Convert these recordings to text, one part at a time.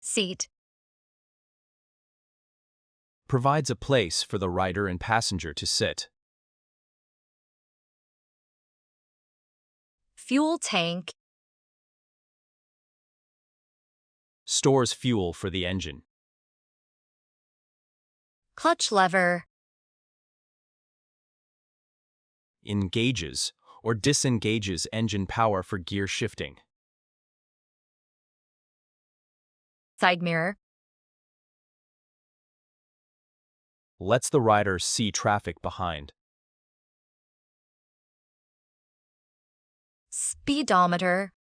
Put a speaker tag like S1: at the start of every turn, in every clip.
S1: Seat.
S2: Provides a place for the rider and passenger to sit.
S1: Fuel tank.
S2: Stores fuel for the engine.
S1: Clutch lever.
S2: Engages or disengages engine power for gear shifting.
S1: Side mirror.
S2: Lets the rider see traffic behind.
S1: Speedometer.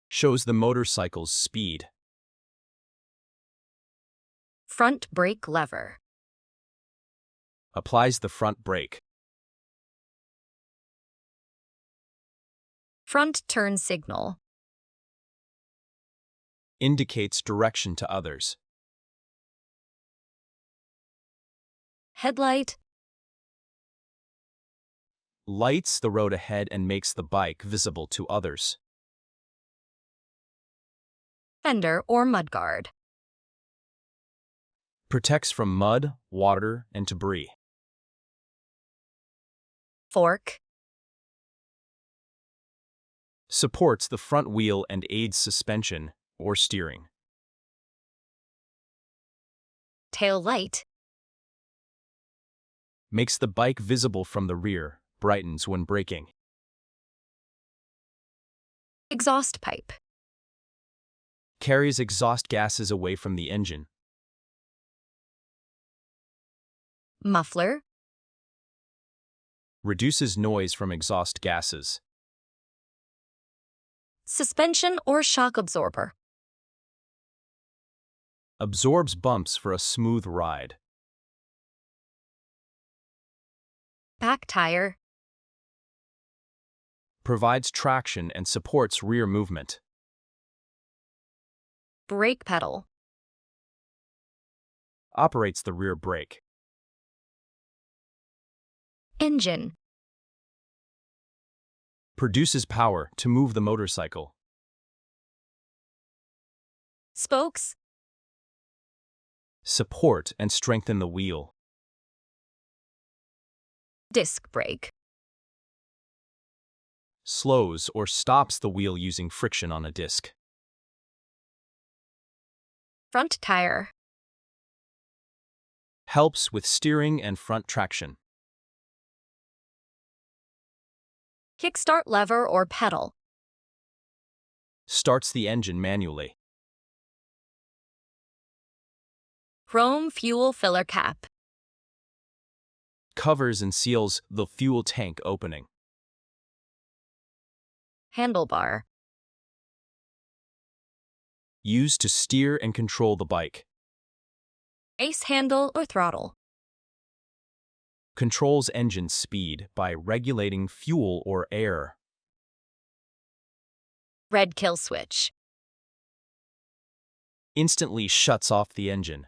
S2: Shows the motorcycle's speed.
S1: Front brake lever.
S2: Applies the front brake.
S1: Front turn signal.
S2: Indicates direction to others.
S1: Headlight.
S2: Lights the road ahead and makes the bike visible to others.
S1: Fender or mudguard.
S2: Protects from mud, water, and debris.
S1: Fork.
S2: Supports the front wheel and aids suspension or steering.
S1: Tail light.
S2: Makes the bike visible from the rear, brightens when braking.
S1: Exhaust pipe.
S2: Carries exhaust gases away from the engine.
S1: Muffler.
S2: Reduces noise from exhaust gases.
S1: Suspension or shock absorber.
S2: Absorbs bumps for a smooth ride.
S1: Back tire.
S2: Provides traction and supports rear movement.
S1: Brake pedal.
S2: Operates the rear brake.
S1: Engine.
S2: Produces power to move the motorcycle.
S1: Spokes.
S2: Support and strengthen the wheel.
S1: Disc brake.
S2: Slows or stops the wheel using friction on a disc.
S1: Front tire.
S2: Helps with steering and front traction.
S1: Kickstart lever or pedal.
S2: Starts the engine manually.
S1: Chrome fuel filler cap.
S2: Covers and seals the fuel tank opening.
S1: Handlebar.
S2: Used to steer and control the bike.
S1: Ace handle or throttle.
S2: Controls engine speed by regulating fuel or air.
S1: Red kill switch.
S2: Instantly shuts off the engine.